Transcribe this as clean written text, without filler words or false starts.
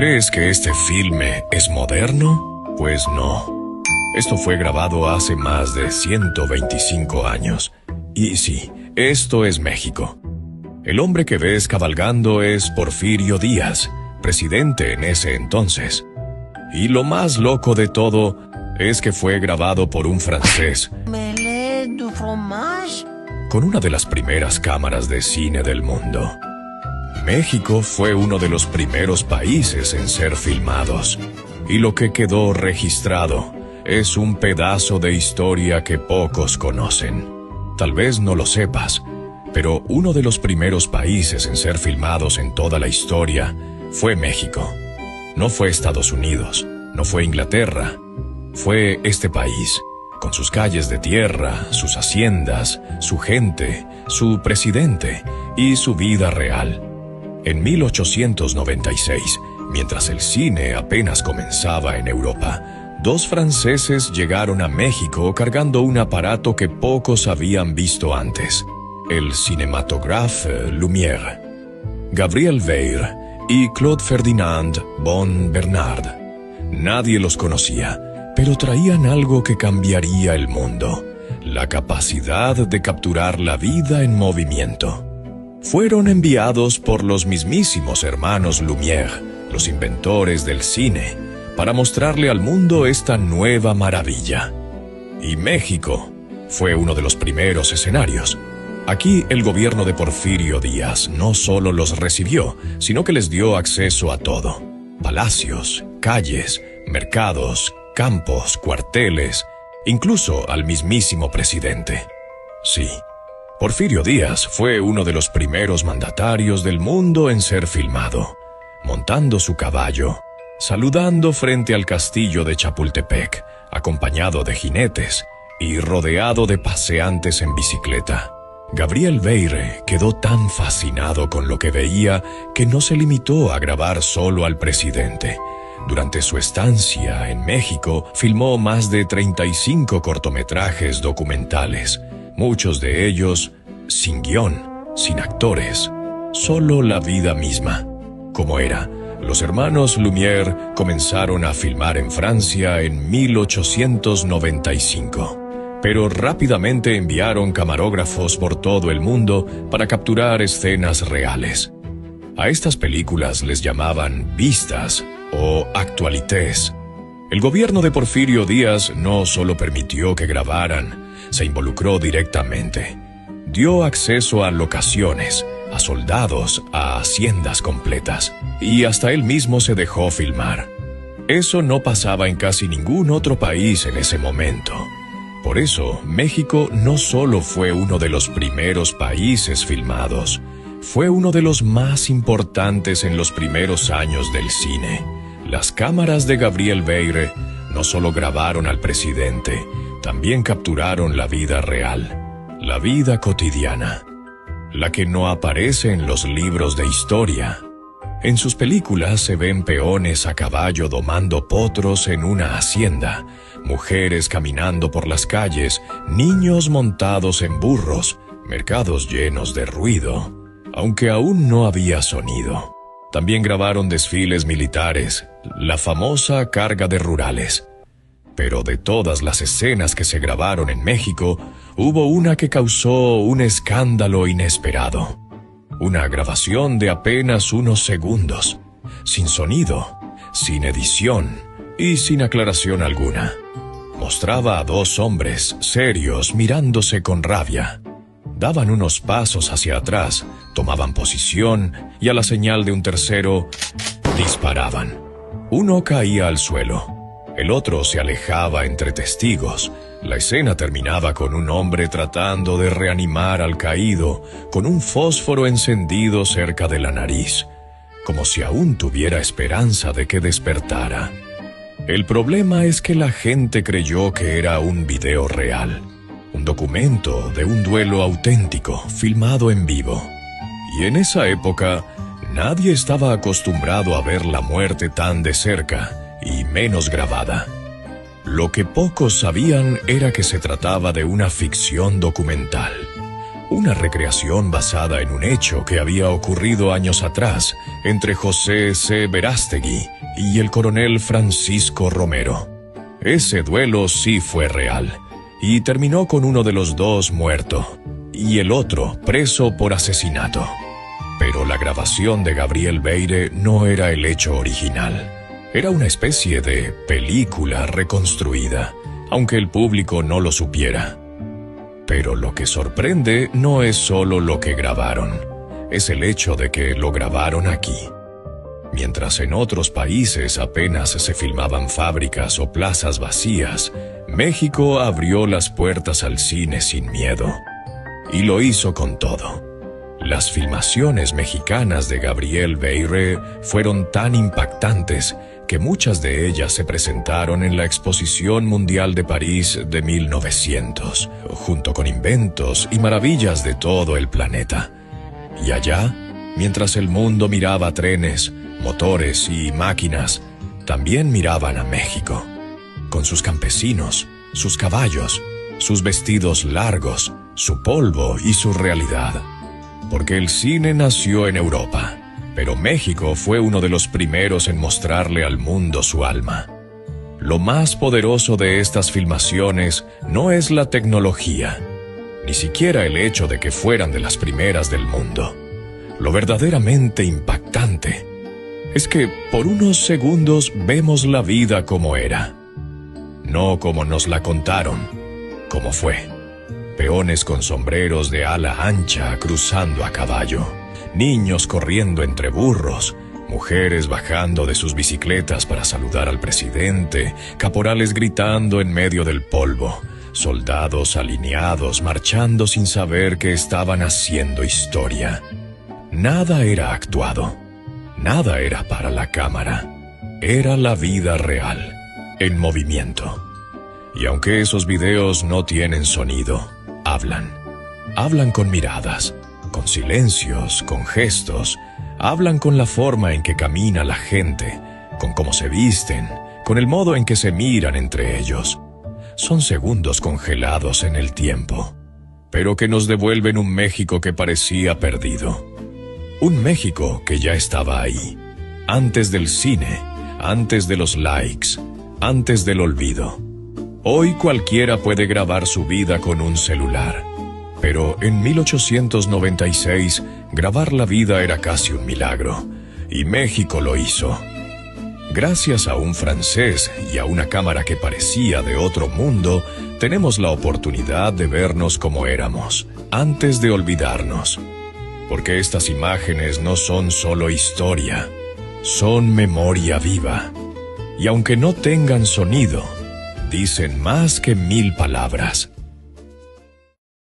¿Crees que este filme es moderno? Pues no. Esto fue grabado hace más de 125 años. Y sí, esto es México. El hombre que ves cabalgando es Porfirio Díaz, presidente en ese entonces. Y lo más loco de todo es que fue grabado por un francés, con una de las primeras cámaras de cine del mundo. México fue uno de los primeros países en ser filmados, y lo que quedó registrado es un pedazo de historia que pocos conocen. Tal vez no lo sepas, pero uno de los primeros países en ser filmados en toda la historia fue México. No fue Estados Unidos, no fue Inglaterra, fue este país, con sus calles de tierra, sus haciendas, su gente, su presidente y su vida real. En 1896, mientras el cine apenas comenzaba en Europa, dos franceses llegaron a México cargando un aparato que pocos habían visto antes, el Cinématographe Lumière. Gabriel Veire y Claude Ferdinand von Bernard. Nadie los conocía, pero traían algo que cambiaría el mundo: la capacidad de capturar la vida en movimiento. Fueron enviados por los mismísimos hermanos Lumière, los inventores del cine, para mostrarle al mundo esta nueva maravilla. Y México fue uno de los primeros escenarios. Aquí el gobierno de Porfirio Díaz no solo los recibió, sino que les dio acceso a todo: palacios, calles, mercados, campos, cuarteles, incluso al mismísimo presidente. Sí, Porfirio Díaz fue uno de los primeros mandatarios del mundo en ser filmado, montando su caballo, saludando frente al castillo de Chapultepec, acompañado de jinetes y rodeado de paseantes en bicicleta. Gabriel Veire quedó tan fascinado con lo que veía que no se limitó a grabar solo al presidente. Durante su estancia en México, filmó más de 35 cortometrajes documentales, muchos de ellos sin guión, sin actores, solo la vida misma. Como era, los hermanos Lumière comenzaron a filmar en Francia en 1895. Pero rápidamente enviaron camarógrafos por todo el mundo para capturar escenas reales. A estas películas les llamaban vistas o actualités. El gobierno de Porfirio Díaz no solo permitió que grabaran, se involucró directamente. Dio acceso a locaciones, a soldados, a haciendas completas, y hasta él mismo se dejó filmar. Eso no pasaba en casi ningún otro país en ese momento. Por eso, México no solo fue uno de los primeros países filmados, fue uno de los más importantes en los primeros años del cine. Las cámaras de Gabriel Veire no solo grabaron al presidente, también capturaron la vida real, la vida cotidiana, la que no aparece en los libros de historia. En sus películas se ven peones a caballo domando potros en una hacienda, mujeres caminando por las calles, niños montados en burros, mercados llenos de ruido, aunque aún no había sonido. También grabaron desfiles militares, la famosa carga de rurales. Pero de todas las escenas que se grabaron en México, hubo una que causó un escándalo inesperado. Una grabación de apenas unos segundos, sin sonido, sin edición y sin aclaración alguna. Mostraba a dos hombres serios mirándose con rabia. Daban unos pasos hacia atrás, tomaban posición y a la señal de un tercero, disparaban. Uno caía al suelo, el otro se alejaba entre testigos. La escena terminaba con un hombre tratando de reanimar al caído con un fósforo encendido cerca de la nariz, como si aún tuviera esperanza de que despertara. El problema es que la gente creyó que era un video real, un documento de un duelo auténtico, filmado en vivo. Y en esa época, nadie estaba acostumbrado a ver la muerte tan de cerca, y menos grabada. Lo que pocos sabían era que se trataba de una ficción documental, una recreación basada en un hecho que había ocurrido años atrás entre José C. Verástegui y el coronel Francisco Romero. Ese duelo sí fue real, y terminó con uno de los dos muerto, y el otro preso por asesinato. Pero la grabación de Gabriel Beyre no era el hecho original. Era una especie de película reconstruida, aunque el público no lo supiera. Pero lo que sorprende no es solo lo que grabaron, es el hecho de que lo grabaron aquí. Mientras en otros países apenas se filmaban fábricas o plazas vacías, México abrió las puertas al cine sin miedo. Y lo hizo con todo. Las filmaciones mexicanas de Gabriel Beyre fueron tan impactantes que muchas de ellas se presentaron en la Exposición Mundial de París de 1900, junto con inventos y maravillas de todo el planeta. Y allá, mientras el mundo miraba trenes, motores y máquinas, también miraban a México, con sus campesinos, sus caballos, sus vestidos largos, su polvo y su realidad. Porque el cine nació en Europa, pero México fue uno de los primeros en mostrarle al mundo su alma. Lo más poderoso de estas filmaciones no es la tecnología, ni siquiera el hecho de que fueran de las primeras del mundo. Lo verdaderamente impactante es que por unos segundos vemos la vida como era, no como nos la contaron, como fue. Peones con sombreros de ala ancha cruzando a caballo, niños corriendo entre burros, mujeres bajando de sus bicicletas para saludar al presidente, caporales gritando en medio del polvo, soldados alineados marchando sin saber que estaban haciendo historia. Nada era actuado, nada era para la cámara, era la vida real, en movimiento. Y aunque esos videos no tienen sonido, hablan con miradas, con silencios, con gestos, hablan con la forma en que camina la gente, con cómo se visten, con el modo en que se miran entre ellos. Son segundos congelados en el tiempo, pero que nos devuelven un México que parecía perdido. Un México que ya estaba ahí, antes del cine, antes de los likes, antes del olvido. Hoy cualquiera puede grabar su vida con un celular, pero en 1896 grabar la vida era casi un milagro, y México lo hizo. Gracias a un francés y a una cámara que parecía de otro mundo, tenemos la oportunidad de vernos como éramos, antes de olvidarnos. Porque estas imágenes no son solo historia, son memoria viva. Y aunque no tengan sonido, dicen más que 1000 palabras.